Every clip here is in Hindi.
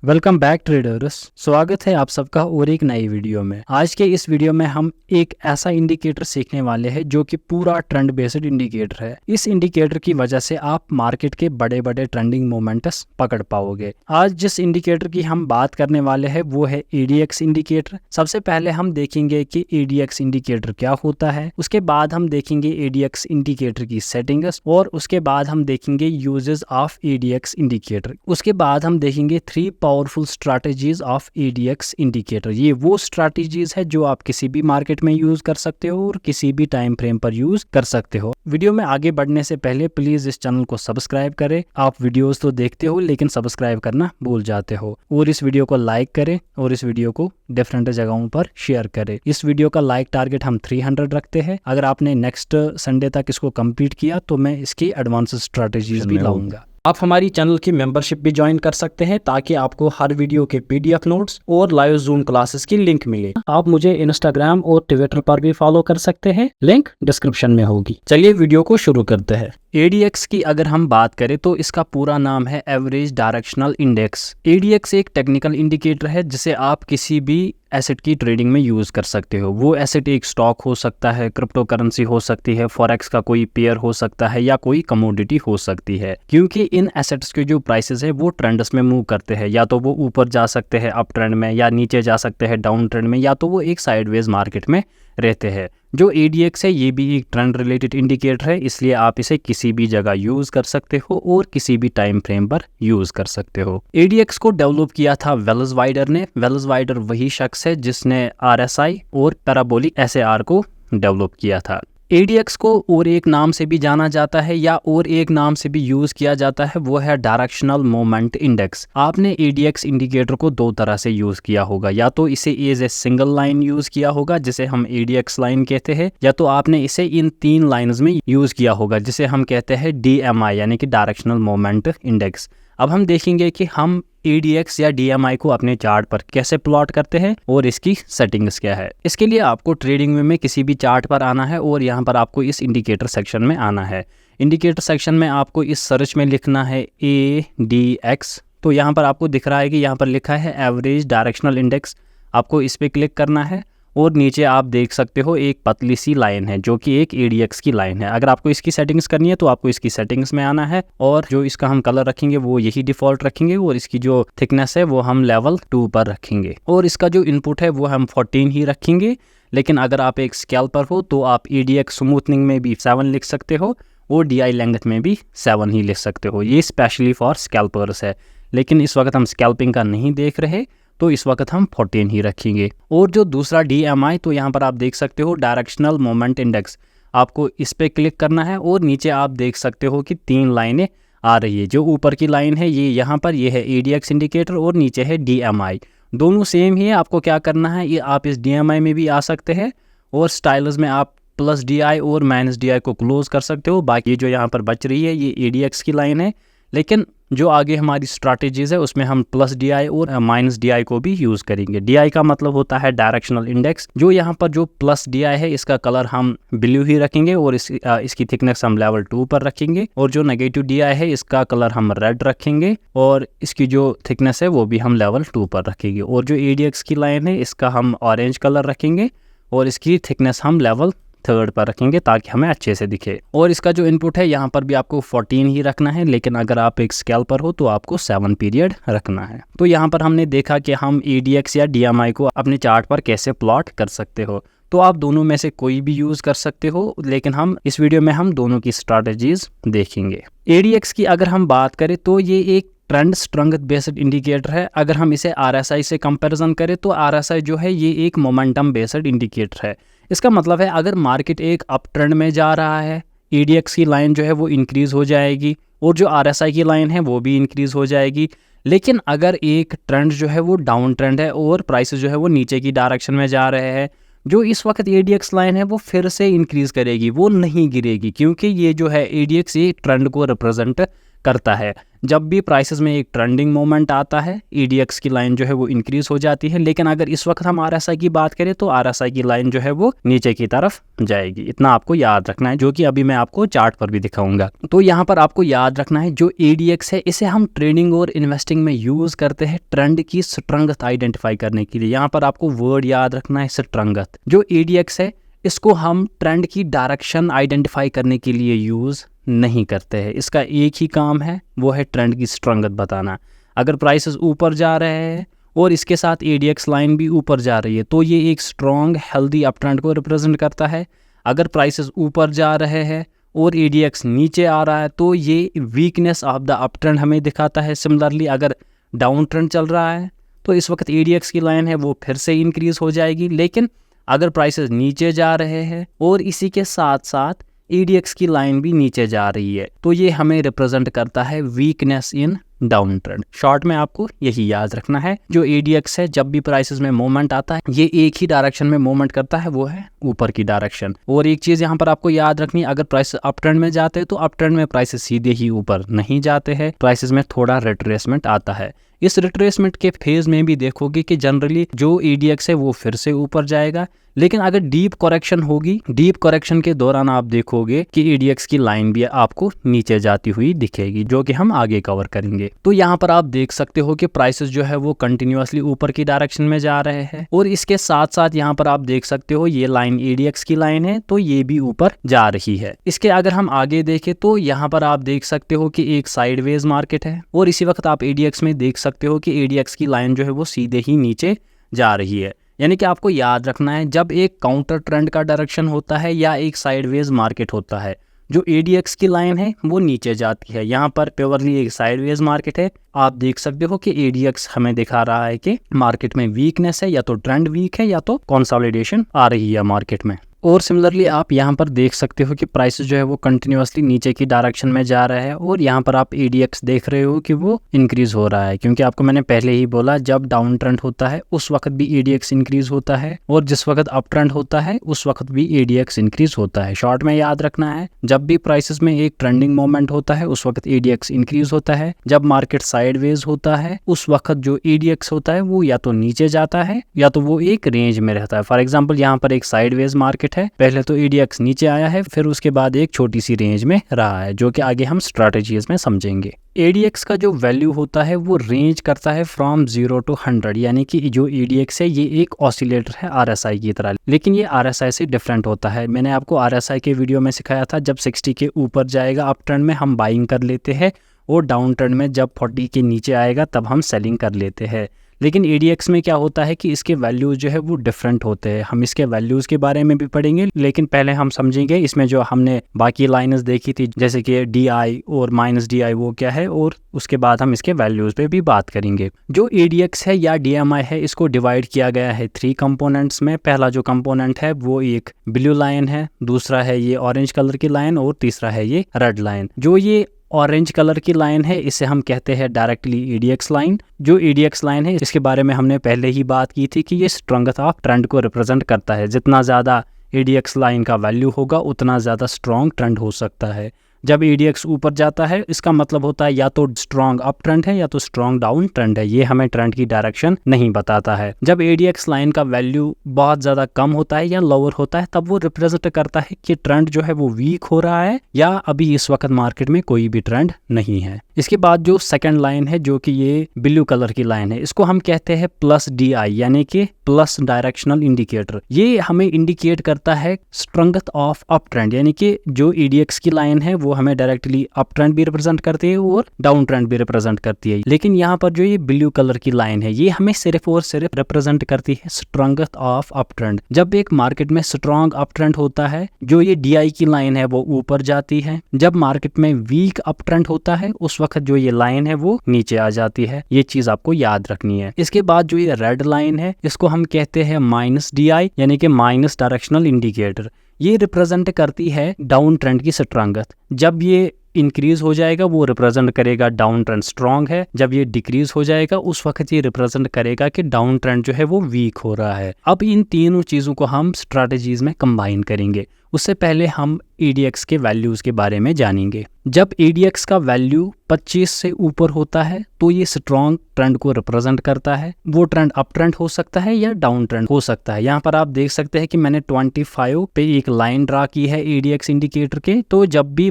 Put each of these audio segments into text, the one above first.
Welcome back traders. स्वागत है आप सबका और एक नई वीडियो में। आज के इस वीडियो में हम एक ऐसा इंडिकेटर सीखने वाले हैं जो कि पूरा ट्रेंड बेस्ड इंडिकेटर है। इस इंडिकेटर की वजह से आप मार्केट के बड़े बड़े ट्रेंडिंग मोमेंट्स पकड़ पाओगे। आज जिस इंडिकेटर की हम बात करने वाले हैं वो है ADX इंडिकेटर। सबसे पहले हम देखेंगे कि ADX इंडिकेटर क्या होता है, उसके बाद हम देखेंगे ADX इंडिकेटर की सेटिंग्स और उसके बाद हम देखेंगे यूजेस ऑफ ADX इंडिकेटर। उसके बाद हम देखेंगे 3 powerful strategies of ADX indicator. ये वो स्ट्रैटेजीज है जो आप किसी भी मार्केट में यूज कर सकते हो और किसी भी टाइम फ्रेम पर यूज कर सकते हो। वीडियो में आगे बढ़ने से पहले प्लीज इस चैनल को सब्सक्राइब करें। आप वीडियोस तो देखते हो लेकिन सब्सक्राइब करना भूल जाते हो। और इस वीडियो को लाइक करें और इस वीडियो को डिफरेंट जगहों पर शेयर करें। इस वीडियो का लाइक टारगेट हम 300 रखते हैं। अगर आपने नेक्स्ट संडे तक इसको कंप्लीट किया तो मैं इसकी एडवांस स्ट्रैटेजीज भी लाऊंगा। आप हमारी चैनल की मेंबरशिप भी ज्वाइन कर सकते हैं ताकि आपको हर वीडियो के PDF नोट्स और लाइव जूम क्लासेस की लिंक मिले। आप मुझे इंस्टाग्राम और ट्विटर पर भी फॉलो कर सकते हैं, लिंक डिस्क्रिप्शन में होगी। चलिए वीडियो को शुरू करते हैं। ADX की अगर हम बात करें तो इसका पूरा नाम है एवरेज डायरेक्शनल इंडेक्स। ADX एक टेक्निकल इंडिकेटर है जिसे आप किसी भी एसेट की ट्रेडिंग में यूज कर सकते हो। वो एसेट एक स्टॉक हो सकता है, क्रिप्टो करेंसी हो सकती है, फॉरेक्स का कोई पेयर हो सकता है या कोई कमोडिटी हो सकती है। क्योंकि इन एसेट्स के जो प्राइसेस है वो ट्रेंड्स में मूव करते हैं, या तो वो ऊपर जा सकते हैं अप ट्रेंड में या नीचे जा सकते हैं डाउन ट्रेंड में, या तो वो एक साइडवेज मार्केट में रहते हैं। जो ADX है ये भी एक ट्रेंड रिलेटेड इंडिकेटर है, इसलिए आप इसे किसी भी जगह यूज कर सकते हो और किसी भी टाइम फ्रेम पर यूज कर सकते हो। ADX को डेवलप किया था वेल्स वाइडर ने। वेल्स वाइडर वही शख्स है जिसने RSI और पैराबोलिक SAR को डेवलप किया था। ADX को और एक नाम से भी जाना जाता है या और एक नाम से भी यूज किया जाता है, वो है डायरेक्शनल मोमेंट इंडेक्स। आपने ADX इंडिकेटर को 2 तरह से यूज किया होगा, या तो इसे as a single line use किया होगा जिसे हम ADX लाइन कहते हैं, या तो आपने इसे इन 3 लाइंस में यूज किया होगा जिसे हम कहते हैं DMI यानी कि डायरेक्शनल मोमेंट इंडेक्स। अब हम देखेंगे कि हम ADX या DMI को अपने चार्ट पर कैसे प्लॉट करते हैं और इसकी सेटिंग्स क्या है। इसके लिए आपको ट्रेडिंग में किसी भी चार्ट पर आना है और यहाँ पर आपको इस इंडिकेटर सेक्शन में आना है। इंडिकेटर सेक्शन में आपको इस सर्च में लिखना है ADX। तो यहाँ पर आपको दिख रहा है कि यहाँ पर लिखा है एवरेज डायरेक्शनल इंडेक्स। आपको इस पर क्लिक करना है और नीचे आप देख सकते हो एक पतली सी लाइन है जो कि एक ADX की लाइन है। अगर आपको इसकी सेटिंग्स करनी है तो आपको इसकी सेटिंग्स में आना है और जो इसका हम कलर रखेंगे वो यही डिफॉल्ट रखेंगे और इसकी जो थिकनेस है वो हम लेवल 2 पर रखेंगे और इसका जो इनपुट है वो हम 14 ही रखेंगे। लेकिन अगर आप एक स्कैल्पर हो तो आप ADX स्मूथनिंग में भी 7 लिख सकते हो और DI लेंथ में भी 7 ही लिख सकते हो। ये स्पेशली फॉर स्कैल्पर्स है, लेकिन इस वक्त हम स्कैल्पिंग का नहीं देख रहे तो इस वक्त हम 14 ही रखेंगे। और जो दूसरा DMI, तो यहाँ पर आप देख सकते हो डायरेक्शनल मोमेंट इंडेक्स। आपको इस पे क्लिक करना है और नीचे आप देख सकते हो कि 3 लाइनें आ रही है। जो ऊपर की लाइन है ये यहाँ पर ये है ADX इंडिकेटर और नीचे है DMI। दोनों सेम ही है। आपको क्या करना है, ये आप इस DMI में भी आ सकते हैं और स्टाइल्स में आप प्लस DI और माइनस DI को क्लोज कर सकते हो। बाकी जो यहाँ पर बच रही है ये ADX की लाइन है, लेकिन जो आगे हमारी स्ट्रैटेजीज है उसमें हम प्लस DI और माइनस DI को भी यूज करेंगे। DI का मतलब होता है डायरेक्शनल इंडेक्स। जो यहाँ पर जो प्लस DI है इसका कलर हम ब्लू ही रखेंगे और इसकी थिकनेस हम लेवल 2 पर रखेंगे, और जो नेगेटिव DI है इसका कलर हम रेड रखेंगे और इसकी जो थिकनेस है वो भी हम लेवल 2 पर रखेंगे। और जो ADX की लाइन है इसका हम ऑरेंज कलर रखेंगे और इसकी थिकनेस हम लेवल 3 पर रखेंगे ताकि हमें अच्छे से दिखे। और इसका जो इनपुट है यहाँ पर भी आपको 14 ही रखना है, लेकिन अगर आप एक स्कैल्पर हो तो आपको 7 पीरियड रखना है। तो यहाँ पर हमने देखा कि हम ADX या DMI को अपने चार्ट पर कैसे प्लॉट कर सकते हो। तो आप दोनों में से कोई भी यूज कर सकते हो, लेकिन हम इस वीडियो में हम दोनों की स्ट्रैटेजीज देखेंगे। ADX की अगर हम बात करें तो ये एक ट्रेंड स्ट्रेंथ बेस्ड इंडिकेटर है। अगर हम इसे RSI से कंपैरिजन करें तो RSI जो है ये एक मोमेंटम बेस्ड इंडिकेटर है। इसका मतलब है अगर मार्केट एक अप ट्रेंड में जा रहा है, ADX की लाइन जो है वो इंक्रीज हो जाएगी और जो RSI की लाइन है वो भी इंक्रीज हो जाएगी। लेकिन अगर एक ट्रेंड जो है वो डाउन ट्रेंड है और प्राइसेस जो है वो नीचे की डायरेक्शन में जा रहे हैं, जो इस वक्त ADX लाइन है वो फिर से इंक्रीज करेगी, वो नहीं गिरेगी, क्योंकि ये जो है ADX ये ट्रेंड को रिप्रेजेंट करता है। जब भी प्राइसेस में एक ट्रेंडिंग मोमेंट आता है, EDX की लाइन जो है वो इंक्रीज हो जाती है, लेकिन अगर इस वक्त हम RSI की बात करें तो RSI की लाइन जो है वो नीचे की तरफ जाएगी। इतना आपको याद रखना है, जो कि अभी मैं आपको चार्ट पर भी दिखाऊंगा। तो यहाँ पर आपको याद रखना है, जो EDX है इसे हम ट्रेडिंग और इन्वेस्टिंग में यूज करते हैं ट्रेंड की स्ट्रेंथ आइडेंटिफाई करने के लिए। यहाँ पर आपको वर्ड याद रखना है स्ट्रेंथ। जो EDX है इसको हम ट्रेंड की डायरेक्शन आइडेंटिफाई करने के लिए यूज नहीं करते हैं। इसका एक ही काम है, वो है ट्रेंड की स्ट्रेंथ बताना। अगर प्राइसेस ऊपर जा रहे हैं और इसके साथ EDX लाइन भी ऊपर जा रही है तो ये एक स्ट्रॉन्ग हेल्दी अप ट्रेंड को रिप्रेजेंट करता है। अगर प्राइसेस ऊपर जा रहे हैं और EDX नीचे आ रहा है तो ये weakness of the up trend हमें दिखाता है। सिमिलरली अगर डाउन ट्रेंड चल रहा है तो इस वक्त EDX की लाइन है वो फिर से इंक्रीज हो जाएगी, लेकिन अगर प्राइसेस नीचे जा रहे हैं और इसी के साथ साथ EDX की लाइन भी नीचे जा रही है तो ये हमें रिप्रेजेंट करता है weakness in down trend. Short में आपको यही याद रखना है, जो EDX है जब भी प्राइसेस में मूवमेंट आता है ये एक ही डायरेक्शन में मूवमेंट करता है, वो है ऊपर की डायरेक्शन। और एक चीज यहाँ पर आपको याद रखनी है, अगर प्राइस अप ट्रेंड में जाते हैं तो अप ट्रेंड में प्राइसेस सीधे ही ऊपर नहीं जाते हैं, प्राइसेस में थोड़ा रिट्रेसमेंट आता है। इस रिट्रेसमेंट के फेज में भी देखोगे कि जनरली जो EDX है वो फिर से ऊपर जाएगा, लेकिन अगर डीप करेक्शन होगी, डीप करेक्शन के दौरान आप देखोगे कि EDX की लाइन भी आपको नीचे जाती हुई दिखेगी, जो कि हम आगे कवर करेंगे। तो यहाँ पर आप देख सकते हो कि प्राइसेस जो है वो कंटिन्यूअसली ऊपर की डायरेक्शन में जा रहे हैं और इसके साथ साथ यहाँ पर आप देख सकते हो ये लाइन EDX की लाइन है तो ये भी ऊपर जा रही है। इसके अगर हम आगे देखें तो यहाँ पर आप देख सकते हो कि एक साइडवेज मार्केट है और इसी वक्त आप EDX में देख सकते हो कि EDX की लाइन जो है वो सीधे ही नीचे जा रही है। यानी कि आपको याद रखना है, जब एक काउंटर ट्रेंड का डायरेक्शन होता है या एक साइडवेज मार्केट होता है, जो EDX की लाइन है वो नीचे जाती है। यहाँ पर प्योरली एक साइडवेज मार्केट है। आप देख सकते हो कि EDX हमें दिखा रहा है कि मार्केट में वीकनेस है, या तो ट्रेंड वीक है या तो कंसोलिडेशन आ रही है मार्केट में। और सिमिलरली आप यहाँ पर देख सकते हो कि प्राइसेस जो है वो कंटिन्यूअसली नीचे की डायरेक्शन में जा रहा है और यहाँ पर आप EDX देख रहे हो कि वो इंक्रीज हो रहा है, क्योंकि आपको मैंने पहले ही बोला जब डाउन ट्रेंड होता है उस वक्त भी EDX इंक्रीज होता है और जिस वक्त अप ट्रेंड होता है उस वक्त भी EDX इंक्रीज होता है। शॉर्ट में याद रखना है, जब भी प्राइसेस में एक ट्रेंडिंग मोमेंट होता है उस वक्त EDX इंक्रीज होता है। जब मार्केट साइडवेज होता है उस वक्त जो EDX होता है वो या तो नीचे जाता है या तो वो एक रेंज में रहता है। फॉर एग्जाम्पल यहाँ पर एक साइडवेज मार्केट है, पहले तो EDX नीचे आया है, फिर उसके बाद एक छोटी सी रेंज में रहा है, जो कि आगे हम स्ट्रैटेजीज में समझेंगे। EDX का जो वैल्यू होता है वो रेंज करता है फ्रॉम 0 to 100, यानी कि जो EDX है ये एक ऑसिलेटर है RSI की तरह, लेकिन ये RSI से डिफरेंट होता है। मैंने आपको RSI के वीडियो में सिखाया था, जब 60 के ऊपर जाएगा अप ट्रेंड में हम बाइंग कर लेते हैं और डाउन ट्रेंड में जब 40 के नीचे आएगा तब हम सेलिंग कर लेते हैं। लेकिन EDX में क्या होता है कि इसके वैल्यूज जो है वो डिफरेंट होते हैं। हम इसके वैल्यूज के बारे में भी पढ़ेंगे, लेकिन पहले हम समझेंगे इसमें जो हमने बाकी लाइन्स देखी थी जैसे कि DI और -DI वो क्या है, और उसके बाद हम इसके वैल्यूज पे भी बात करेंगे। जो EDX है या DMI है इसको डिवाइड किया गया है 3 कंपोनेंट्स में। पहला जो कंपोनेंट है वो एक ब्लू लाइन है, दूसरा है ये ऑरेंज कलर की लाइन और तीसरा है ये रेड लाइन। जो ये ऑरेंज कलर की लाइन है इसे हम कहते हैं डायरेक्टली EDX लाइन। जो EDX लाइन है इसके बारे में हमने पहले ही बात की थी कि ये स्ट्रेंथ ऑफ ट्रेंड को रिप्रेजेंट करता है। जितना ज़्यादा EDX लाइन का वैल्यू होगा उतना ज़्यादा स्ट्रॉन्ग ट्रेंड हो सकता है। जब EDX ऊपर जाता है इसका मतलब होता है या तो स्ट्रॉन्ग अप ट्रेंड है या तो स्ट्रॉन्ग डाउन ट्रेंड है। ये हमें ट्रेंड की डायरेक्शन नहीं बताता है। जब EDX लाइन का वैल्यू बहुत ज़्यादा कम होता है या लोअर होता है तब वो रिप्रेजेंट करता है कि ट्रेंड जो है वो वीक हो रहा है या अभी इस वक्त मार्केट में कोई भी ट्रेंड नहीं है। इसके बाद जो सेकंड लाइन है जो कि ये ब्लू कलर की लाइन है, इसको हम कहते हैं +DI, यानी कि प्लस डायरेक्शनल इंडिकेटर। ये हमें इंडिकेट करता है स्ट्रेंथ ऑफ अप ट्रेंड, यानी कि जो EDX की लाइन है वो हमें डायरेक्टली अप ट्रेंड भी रिप्रेजेंट करती है और डाउन ट्रेंड भी रिप्रेजेंट करती है। लेकिन यहाँ पर जो ये ब्लू कलर की लाइन है ये हमें सिर्फ और सिर्फ रिप्रेजेंट करती है स्ट्रेंथ ऑफ अप ट्रेंड। जब एक मार्केट में स्ट्रॉन्ग अप ट्रेंड होता है जो ये DI की लाइन है वो ऊपर जाती है। जब मार्केट में वीक अप ट्रेंड होता है उस वक्त जो ये लाइन है वो नीचे आ जाती है। ये चीज आपको याद रखनी है। इसके बाद जो ये रेड लाइन है इसको हम कहते हैं -DI, यानी कि माइनस डायरेक्शनल इंडिकेटर। ये रिप्रेजेंट करती है डाउन ट्रेंड की स्ट्रेंथ। जब ये इंक्रीज हो जाएगा वो रिप्रेजेंट करेगा डाउन ट्रेंड स्ट्रॉन्ग है, जब ये डिक्रीज हो जाएगा उस वक्त ये रिप्रेजेंट करेगा कि डाउन ट्रेंड जो है वो वीक हो रहा है। अब इन तीनों चीज़ों को हम स्ट्रैटेजीज में कंबाइन करेंगे। उससे पहले हम EDX के वैल्यूज के बारे में जानेंगे। जब EDX का वैल्यू 25 से ऊपर होता है तो ये स्ट्रॉन्ग ट्रेंड को रिप्रेजेंट करता है। वो ट्रेंड अप ट्रेंड हो सकता है या डाउन ट्रेंड हो सकता है। यहाँ पर आप देख सकते हैं कि मैंने 25 पे एक लाइन ड्रा की है ADX इंडिकेटर के। तो जब भी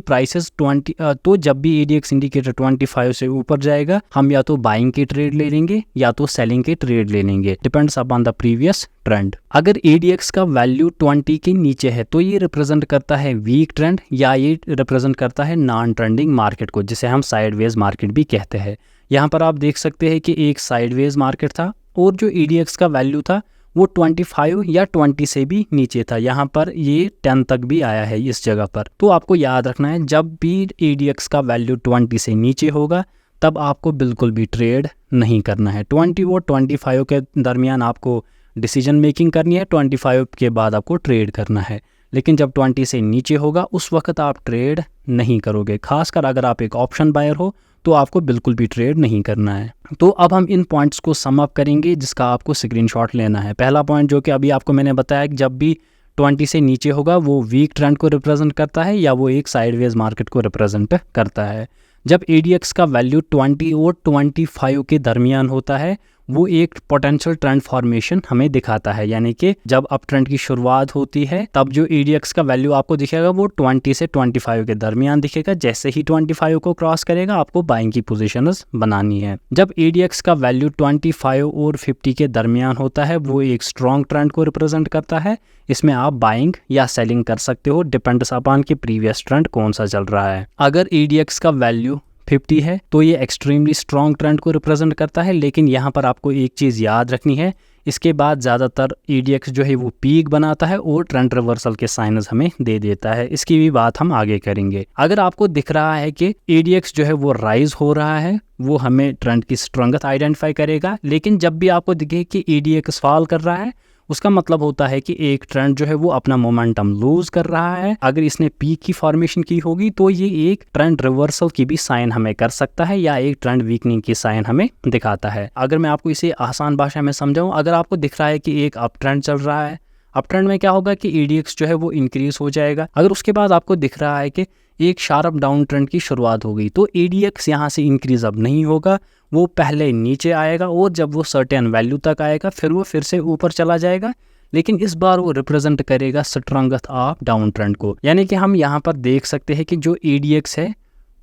ADX इंडिकेटर 25 से ऊपर जाएगा, हम या तो बाइंग के ट्रेड ले लेंगे या तो सेलिंग के ट्रेड ले लेंगे, depends upon the previous trend. अगर ADX का वैल्यू 20 के नीचे है तो ये रिप्रेजेंट करता है वीक ट्रेंड या ये रिप्रेजेंट करता है नॉन ट्रेंडिंग मार्केट को, जिसे हम साइडवेज मार्केट भी कहते हैं। यहाँ पर आप देख सकते हैं कि एक साइडवेज मार्केट था और जो ADX का वैल्यू था वो 25 या 20 से भी नीचे था। यहाँ पर ये 10 तक भी आया है इस जगह पर। तो आपको याद रखना है, जब भी ADX का वैल्यू 20 से नीचे होगा तब आपको बिल्कुल भी ट्रेड नहीं करना है। 20 और 25 के दरमियान आपको डिसीजन मेकिंग करनी है, 25 के बाद आपको ट्रेड करना है। लेकिन जब 20 से नीचे होगा उस वक्त आप ट्रेड नहीं करोगे। खासकर अगर आप एक ऑप्शन बायर हो तो आपको बिल्कुल भी ट्रेड नहीं करना है। तो अब हम इन पॉइंट्स को सम अप करेंगे जिसका आपको स्क्रीनशॉट लेना है। पहला पॉइंट जो कि अभी आपको मैंने बताया कि जब भी 20 से नीचे होगा वो वीक ट्रेंड को रिप्रेजेंट करता है या वो एक साइडवेज मार्केट को रिप्रेजेंट करता है। जब ADX का वैल्यू 20 और 25 के दरमियान होता है वो एक पोटेंशियल ट्रेंड फॉर्मेशन हमें दिखाता है, यानी कि जब अप ट्रेंड की शुरुआत होती है तब जो ADX का वैल्यू आपको दिखेगा वो 20 से 25 के दरमियान दिखेगा। जैसे ही 25 को क्रॉस करेगा आपको बाइंग की पोजीशंस बनानी है। जब ADX का वैल्यू 25 और 50 के दरमियान होता है वो एक स्ट्रॉन्ग ट्रेंड को रिप्रेजेंट करता है। इसमें आप बाइंग या सेलिंग कर सकते हो, डिपेंड्स अपॉन कि प्रीवियस ट्रेंड कौन सा चल रहा है। अगर ADX का वैल्यू 50 है तो ये एक्सट्रीमली स्ट्रॉन्ग ट्रेंड को रिप्रेजेंट करता है। लेकिन यहाँ पर आपको एक चीज़ याद रखनी है, इसके बाद ज़्यादातर ADX जो है वो पीक बनाता है और ट्रेंड रिवर्सल के साइंस हमें दे देता है। इसकी भी बात हम आगे करेंगे। अगर आपको दिख रहा है कि ADX जो है वो राइज हो रहा है वो हमें ट्रेंड की स्ट्रेंथ आइडेंटिफाई करेगा। लेकिन जब भी आपको दिखे कि ADX फॉल कर रहा है उसका मतलब होता है कि एक ट्रेंड जो है वो अपना मोमेंटम लूज कर रहा है। अगर इसने पीक की फॉर्मेशन की होगी तो ये एक ट्रेंड रिवर्सल की भी साइन हमें कर सकता है या एक ट्रेंड वीकनिंग की साइन हमें दिखाता है। अगर मैं आपको इसे आसान भाषा में समझाऊं, अगर आपको दिख रहा है कि एक अप ट्रेंड चल रहा है, अप ट्रेंड में क्या होगा कि ADX जो है वो इंक्रीज हो जाएगा। अगर उसके बाद आपको दिख रहा है कि एक शार्प डाउन ट्रेंड की शुरुआत हो गई तो ADX यहाँ से इंक्रीज अब नहीं होगा, वो पहले नीचे आएगा और जब वो सर्टेन वैल्यू तक आएगा फिर वो फिर से ऊपर चला जाएगा। लेकिन इस बार वो रिप्रेजेंट करेगा स्ट्रॉन्गेस्ट ऑफ डाउन ट्रेंड को। यानी कि हम यहाँ पर देख सकते हैं कि जो ADX है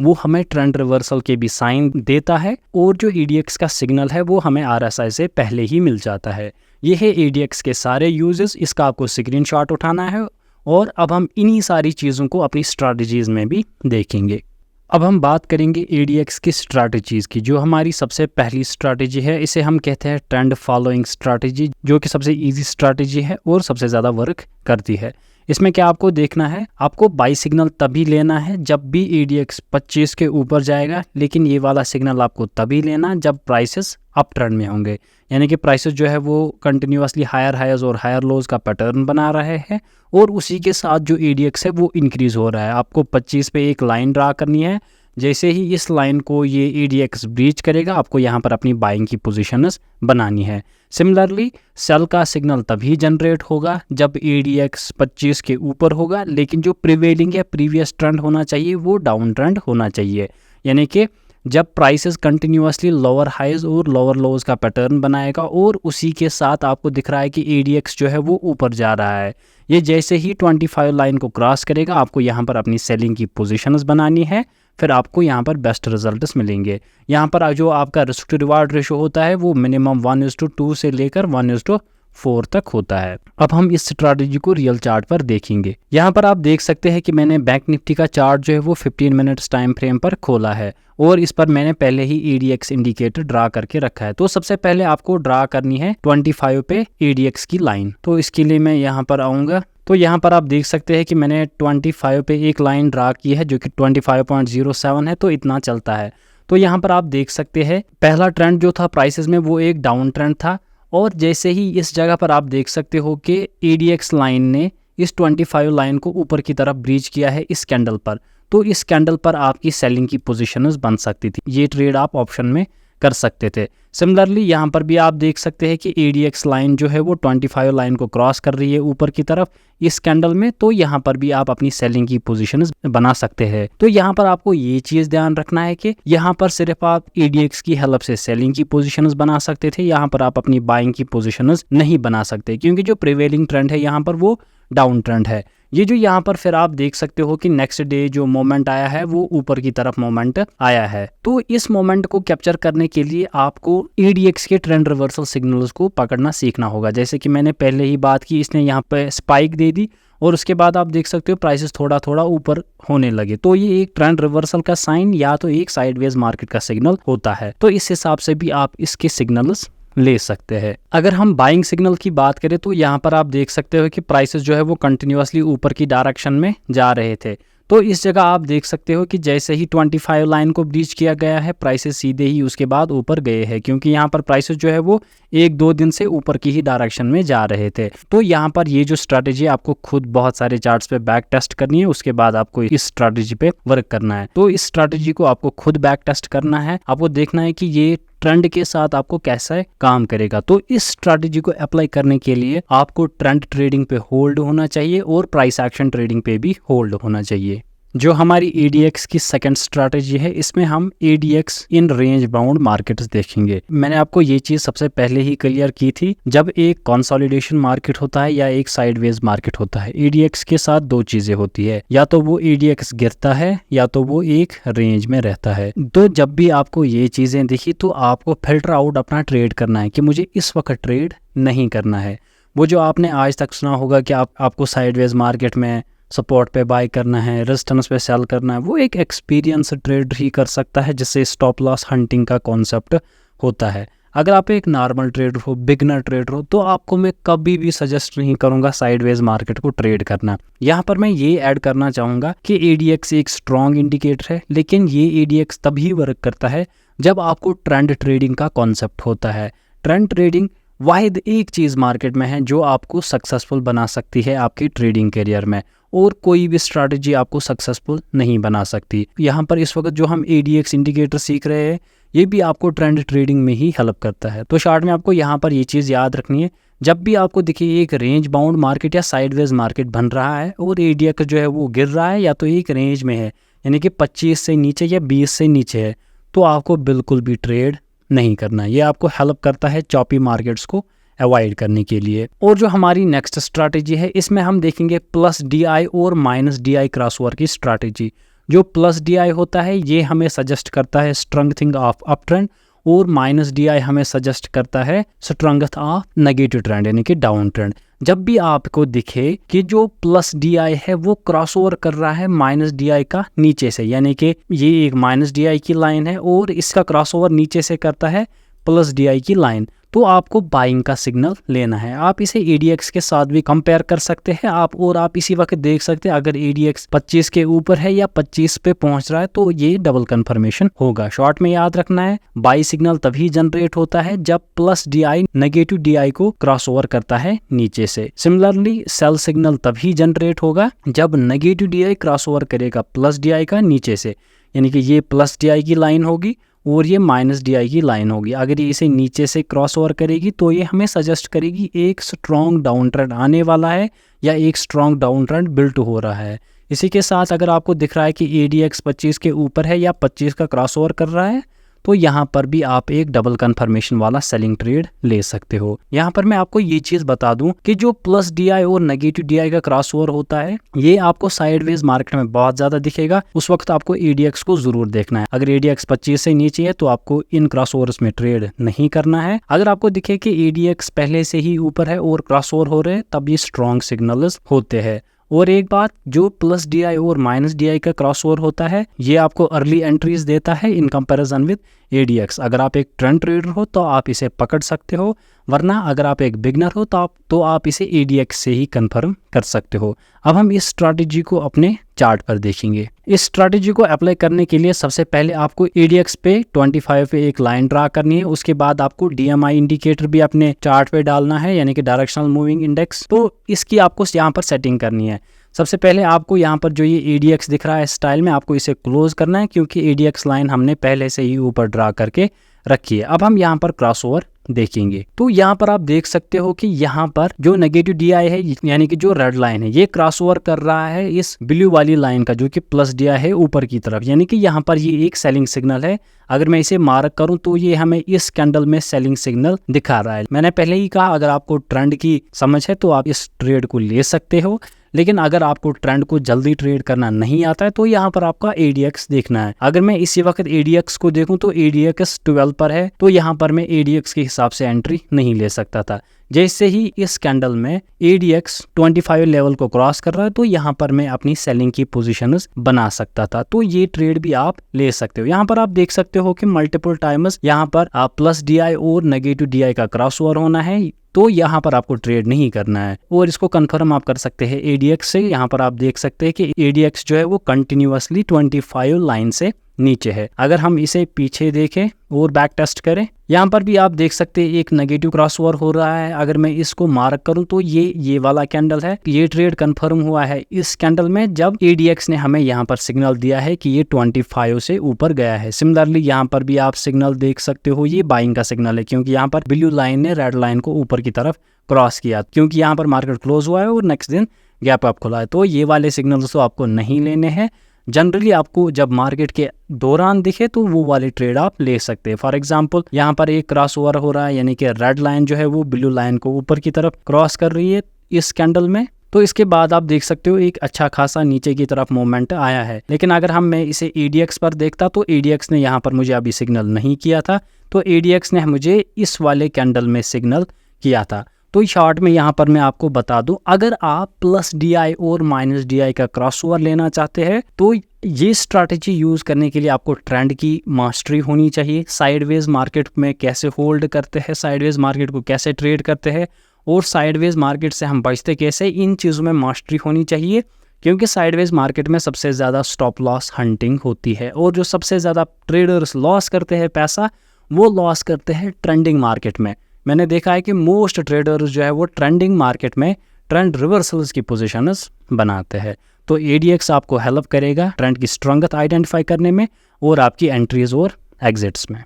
वो हमें ट्रेंड रिवर्सल के भी साइन देता है और जो ADX का सिग्नल है वो हमें RSI से पहले ही मिल जाता है। ये है ADX के सारे यूजेस। इसका आपको स्क्रीनशॉट उठाना है और अब हम इन्हीं सारी चीज़ों को अपनी स्ट्रैटेजीज में भी देखेंगे। अब हम बात करेंगे ADX की स्ट्रैटेजीज की। जो हमारी सबसे पहली स्ट्रैटेजी है इसे हम कहते हैं ट्रेंड फॉलोइंग स्ट्रैटेजी, जो कि सबसे इजी स्ट्रैटेजी है और सबसे ज़्यादा वर्क करती है। इसमें क्या आपको देखना है, आपको बाई सिग्नल तभी लेना है जब भी ADX 25 के ऊपर जाएगा। लेकिन ये वाला सिग्नल आपको तभी लेना जब प्राइसेस अप ट्रेंड में होंगे, यानी कि प्राइसेस जो है वो कंटिन्यूसली हायर हाइज और हायर लोज का पैटर्न बना रहे हैं और उसी के साथ जो ADX है वो इंक्रीज हो रहा है। आपको 25 पे एक लाइन ड्रा करनी है। जैसे ही इस लाइन को ये ADX ब्रीच करेगा आपको यहाँ पर अपनी बाइंग की पोजीशंस बनानी है। सिमिलरली सेल का सिग्नल तभी जनरेट होगा जब ADX 25 के ऊपर होगा, लेकिन जो प्रिवेलिंग या प्रीवियस ट्रेंड होना चाहिए वो डाउन ट्रेंड होना चाहिए। यानी कि जब प्राइसेस कंटिन्यूसली लोअर हाइज और लोअर लोज का पैटर्न बनाएगा और उसी के साथ आपको दिख रहा है कि ADX जो है वो ऊपर जा रहा है। ये जैसे ही 25 लाइन को क्रॉस करेगा आपको यहाँ पर अपनी सेलिंग की पोजीशंस बनानी है, फिर आपको यहाँ पर बेस्ट रिजल्ट्स मिलेंगे। यहाँ पर जो आपका रिस्क टू रिवार्ड रेशो होता है वो मिनिमम 1:2 से लेकर 1:4 तक होता है। अब हम इस स्ट्रैटेजी को रियल चार्ट पर देखेंगे। यहाँ पर आप देख सकते हैं कि मैंने बैंक निफ्टी का चार्ट जो है वो 15 मिनट्स टाइम फ्रेम पर खोला है और इस पर मैंने पहले ही ADX इंडिकेटर ड्रा करके रखा है। तो सबसे पहले आपको ड्रा करनी है 25 पे ADX की लाइन। तो इसके लिए मैं यहाँ पर आऊँगा। तो यहाँ पर आप देख सकते हैं कि मैंने 25 पे एक लाइन ड्रा की है जो कि 25.07 है, तो इतना चलता है। तो यहाँ पर आप देख सकते हैं पहला ट्रेंड जो था प्राइसेस में वो एक डाउन ट्रेंड था और जैसे ही इस जगह पर आप देख सकते हो कि ADX लाइन ने इस 25 लाइन को ऊपर की तरफ ब्रीच किया है इस कैंडल पर, तो इस कैंडल पर आपकी सेलिंग की पोजीशंस बन सकती थी। ये ट्रेड आप ऑप्शन में कर सकते थे। सिमिलरली यहाँ पर भी आप देख सकते हैं कि ADX लाइन जो है वो 25 लाइन को क्रॉस कर रही है ऊपर की तरफ इस कैंडल में, तो यहाँ पर भी आप अपनी सेलिंग की पोजीशंस बना सकते हैं। तो यहाँ पर आपको ये चीज़ ध्यान रखना है कि यहाँ पर सिर्फ आप ADX की हेल्प से सेलिंग की पोजीशंस बना सकते थे, यहाँ पर आप अपनी बाइंग की पोजीशंस नहीं बना सकते, क्योंकि जो प्रिवेलिंग ट्रेंड है यहाँ पर वो डाउन ट्रेंड है। ये जो यहाँ पर फिर आप देख सकते हो कि नेक्स्ट डे जो मोमेंट आया है वो ऊपर की तरफ मोमेंट आया है। तो इस मोमेंट को कैप्चर करने के लिए आपको ADX के ट्रेंड रिवर्सल सिग्नल्स को पकड़ना सीखना होगा। जैसे कि मैंने पहले ही बात की, इसने यहाँ पे स्पाइक दे दी और उसके बाद आप देख सकते हो प्राइसेस थोड़ा थोड़ा ऊपर होने लगे, तो ये एक ट्रेंड रिवर्सल का साइन या तो एक साइडवेज मार्केट का सिग्नल होता है। तो इस हिसाब से भी आप इसके सिग्नल्स ले सकते हैं। अगर हम बाइंग सिग्नल की बात करें तो यहाँ पर आप देख सकते हो कि प्राइसेस जो है वो कंटिन्यूअसली ऊपर की डायरेक्शन में जा रहे थे। तो इस जगह आप देख सकते हो कि जैसे ही 25 लाइन को ब्रीच किया गया है, प्राइसेस सीधे ही उसके बाद ऊपर गए हैं, क्योंकि यहाँ पर प्राइसेस जो है वो 1-2 दिन से ऊपर की ही डायरेक्शन में जा रहे थे। तो यहाँ पर ये जो स्ट्रैटेजी आपको खुद बहुत सारे चार्ट्स पे बैक टेस्ट करनी है, उसके बाद आपको इस स्ट्रैटेजी पे वर्क करना है। तो इस स्ट्रैटेजी को आपको खुद बैक टेस्ट करना है, आपको देखना है कि ये ट्रेंड के साथ आपको कैसा काम करेगा। तो इस स्ट्रैटेजी को अप्लाई करने के लिए आपको ट्रेंड ट्रेडिंग पे होल्ड होना चाहिए और प्राइस एक्शन ट्रेडिंग पे भी होल्ड होना चाहिए। जो हमारी ADX की सेकंड स्ट्रैटेजी है, इसमें हम ADX in range bound markets देखेंगे। मैंने आपको ये चीज सबसे पहले ही क्लियर की थी, जब एक कंसोलिडेशन मार्केट होता है या एक साइडवेज मार्केट होता है, ADX के साथ दो चीजें होती है, या तो वो ADX गिरता है या तो वो एक रेंज में रहता है। तो जब भी आपको ये चीजें दिखी तो आपको फिल्टर आउट अपना ट्रेड करना है कि मुझे इस वक्त ट्रेड नहीं करना है। वो जो आपने आज तक सुना होगा कि आपको साइडवेज मार्केट में सपोर्ट पे बाय करना है, रेजिस्टेंस पे सेल करना है, वो एक एक्सपीरियंस ट्रेड ही कर सकता है, जिससे स्टॉप लॉस हंटिंग का कॉन्सेप्ट होता है। अगर आप एक नॉर्मल ट्रेडर हो, बिगनर ट्रेडर हो, तो आपको मैं कभी भी सजेस्ट नहीं करूंगा साइडवेज मार्केट को ट्रेड करना। यहाँ पर मैं ये ऐड करना चाहूँगा कि ADX एक स्ट्रॉन्ग इंडिकेटर है, लेकिन ये ADX तभी वर्क करता है जब आपको ट्रेंड ट्रेडिंग का कॉन्सेप्ट होता है। ट्रेंड ट्रेडिंग वाहिद एक चीज़ मार्केट में है जो आपको सक्सेसफुल बना सकती है आपकी ट्रेडिंग करियर में, और कोई भी स्ट्रैटेजी आपको सक्सेसफुल नहीं बना सकती। यहाँ पर इस वक्त जो हम ADX इंडिकेटर सीख रहे हैं, ये भी आपको ट्रेंड ट्रेडिंग में ही हेल्प करता है। तो शॉर्ट में आपको यहाँ पर ये चीज़ याद रखनी है, जब भी आपको दिखे एक रेंज बाउंड मार्केट या साइडवेज मार्केट बन रहा है और ADX जो है वो गिर रहा है या तो एक रेंज में है, यानी कि 25 से नीचे या 20 से नीचे है, तो आपको बिल्कुल भी ट्रेड नहीं करना। ये आपको हेल्प करता है चॉपी मार्केट्स को अवॉइड करने के लिए। और जो हमारी नेक्स्ट स्ट्रैटेजी है, इसमें हम देखेंगे प्लस DI और माइनस DI क्रॉसओवर की स्ट्रैटेजी। जो प्लस DI होता है ये हमें सजेस्ट करता है स्ट्रेंथनिंग ऑफ अप ट्रेंड, और माइनस DI हमें सजेस्ट करता है स्ट्रेंथ ऑफ नेगेटिव ट्रेंड यानी कि डाउन ट्रेंड। जब भी आपको दिखे कि जो प्लस DI है वो क्रॉसओवर कर रहा है माइनस DI का नीचे से, यानी कि ये एक माइनस DI की लाइन है और इसका क्रॉसओवर नीचे से करता है प्लस DI की लाइन, तो आपको बाइंग का सिग्नल लेना है। आप इसे ADX के साथ भी कंपेयर कर सकते हैं और आप इसी वक्त देख सकते हैं अगर ADX 25 के ऊपर है या 25 पे पहुंच रहा है तो ये डबल कंफर्मेशन होगा। शॉर्ट में याद रखना है, बाई सिग्नल तभी जनरेट होता है जब प्लस DI नेगेटिव DI को क्रॉसओवर करता है नीचे से। सिमिलरली सेल सिग्नल तभी जनरेट होगा जब नेगेटिव DI क्रॉसओवर करेगा प्लस DI का नीचे से, यानी कि ये प्लस DI की लाइन होगी और ये माइनस DI की लाइन होगी। अगर ये इसे नीचे से क्रॉस ओवर करेगी तो ये हमें सजेस्ट करेगी एक स्ट्रॉन्ग डाउन ट्रेंड आने वाला है या एक स्ट्रॉन्ग डाउन ट्रेंड बिल्ट हो रहा है। इसी के साथ अगर आपको दिख रहा है कि ADX 25 के ऊपर है या 25 का क्रॉस ओवर कर रहा है, तो यहाँ पर भी आप एक डबल कंफर्मेशन वाला सेलिंग ट्रेड ले सकते हो। यहाँ पर मैं आपको ये चीज बता दूं कि जो प्लस DI और नेगेटिव DI का क्रॉसओवर होता है ये आपको साइडवेज मार्केट में बहुत ज्यादा दिखेगा। उस वक्त आपको ADX को जरूर देखना है। अगर ADX 25 से नीचे है तो आपको इन क्रॉसओवर्स में ट्रेड नहीं करना है। अगर आपको दिखे कि ADX पहले से ही ऊपर है और क्रॉसओवर हो रहे हैं तब ये स्ट्रॉन्ग सिग्नल्स होते हैं। और एक बात, जो प्लस DI और माइनस DI का क्रॉसओवर होता है ये आपको अर्ली एंट्रीज देता है इन कंपैरिजन विद ADX। अगर आप एक ट्रेंड ट्रेडर हो तो आप इसे पकड़ सकते हो, वरना अगर आप एक बिगनर हो तो आप इसे ADX से ही कंफर्म कर सकते हो। अब हम इस स्ट्रैटेजी को अपने चार्ट पर देखेंगे। इस स्ट्रैटेजी को अप्लाई करने के लिए सबसे पहले आपको ADX पे 25 पे एक लाइन ड्रा करनी है। उसके बाद आपको DMI इंडिकेटर भी अपने चार्ट पे डालना है, यानी कि डायरेक्शनल मूविंग इंडेक्स। तो इसकी आपको यहाँ पर सेटिंग करनी है। सबसे पहले आपको यहाँ पर जो ये ADX दिख रहा है स्टाइल में, आपको इसे क्लोज करना है क्योंकि ADX लाइन हमने पहले से ही ऊपर ड्रा करके रखिए। अब हम यहाँ पर क्रॉसओवर देखेंगे तो यहाँ पर आप देख सकते हो कि यहाँ पर जो नेगेटिव DI है यानी कि जो रेड लाइन है ये क्रॉसओवर कर रहा है इस ब्लू वाली लाइन का जो कि प्लस DI है ऊपर की तरफ, यानी कि यहाँ पर ये एक सेलिंग सिग्नल है। अगर मैं इसे मार्क करूं तो ये हमें इस कैंडल में सेलिंग सिग्नल दिखा रहा है। मैंने पहले ही कहा अगर आपको ट्रेंड की समझ है तो आप इस ट्रेड को ले सकते हो, लेकिन अगर आपको ट्रेंड को जल्दी ट्रेड करना नहीं आता है तो यहाँ पर आपका ADX देखना है। अगर मैं इसी वक्त ADX को देखूं तो ADX 12 पर है, तो यहाँ पर मैं ADX के हिसाब से एंट्री नहीं ले सकता था। जैसे ही इस कैंडल में ADX 25 लेवल को क्रॉस कर रहा है तो यहाँ पर मैं अपनी सेलिंग की पोजीशंस बना सकता था, तो ये ट्रेड भी आप ले सकते हो। यहाँ पर आप देख सकते हो कि मल्टीपल टाइम्स यहाँ पर आप प्लस DI और नेगेटिव DI का क्रॉस ओवर होना है, तो यहाँ पर आपको ट्रेड नहीं करना है। और इसको कंफर्म आप कर सकते हैं ADX से। यहाँ पर आप देख सकते हैं कि ADX जो है वो कंटिन्यूअसली 25 लाइन से नीचे है। अगर हम इसे पीछे देखें और बैक टेस्ट करें, यहाँ पर भी आप देख सकते हैं एक नेगेटिव क्रॉसओवर हो रहा है। अगर मैं इसको मार्क करूं तो ये वाला कैंडल है, ये ट्रेड कंफर्म हुआ है इस कैंडल में जब ADX ने हमें यहाँ पर सिग्नल दिया है कि ये 25 से ऊपर गया है। सिमिलरली यहाँ पर भी आप सिग्नल देख सकते हो, ये बाइंग का सिग्नल है क्योंकि यहाँ पर ब्लू लाइन ने रेड लाइन को ऊपर की तरफ क्रॉस किया, क्योंकि यहाँ पर मार्केट क्लोज हुआ है और नेक्स्ट दिन गैप अप खुला है। तो ये वाले सिग्नल्स तो आपको नहीं लेने हैं। जनरली आपको जब मार्केट के दौरान दिखे तो वो वाले ट्रेड आप ले सकते हैं। फॉर एग्जांपल यहाँ पर एक क्रॉस ओवर हो रहा है, यानी कि रेड लाइन जो है वो ब्लू लाइन को ऊपर की तरफ क्रॉस कर रही है इस कैंडल में, तो इसके बाद आप देख सकते हो एक अच्छा खासा नीचे की तरफ मूवमेंट आया है। लेकिन अगर मैं इसे ADX पर देखता तो ADX ने यहाँ पर मुझे अभी सिग्नल नहीं किया था, तो ADX ने मुझे इस वाले कैंडल में सिग्नल किया था। तो शॉर्ट में यहाँ पर मैं आपको बता दूं, अगर आप प्लस DI और माइनस DI का क्रॉसओवर लेना चाहते हैं तो ये स्ट्रैटेजी यूज करने के लिए आपको ट्रेंड की मास्टरी होनी चाहिए। साइडवेज मार्केट में कैसे होल्ड करते हैं, साइडवेज मार्केट को कैसे ट्रेड करते हैं और साइडवेज मार्केट से हम बचते कैसे, इन चीज़ों में मास्टरी होनी चाहिए। क्योंकि साइडवेज मार्केट में सबसे ज़्यादा स्टॉप लॉस हंटिंग होती है और जो सबसे ज़्यादा ट्रेडर्स लॉस करते हैं पैसा, वो लॉस करते हैं ट्रेंडिंग मार्केट में। मैंने देखा है कि मोस्ट ट्रेडर्स जो है वो ट्रेंडिंग मार्केट में ट्रेंड रिवर्सल्स की पोजीशंस बनाते हैं। तो ADX आपको हेल्प करेगा ट्रेंड की स्ट्रेंथ आइडेंटिफाई करने में और आपकी एंट्रीज और एग्जिट्स में।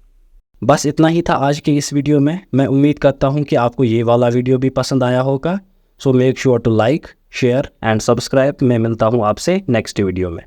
बस इतना ही था आज के इस वीडियो में। मैं उम्मीद करता हूं कि आपको ये वाला वीडियो भी पसंद आया होगा। So make sure to like, share and subscribe. मैं मिलता हूं आपसे नेक्स्ट वीडियो में।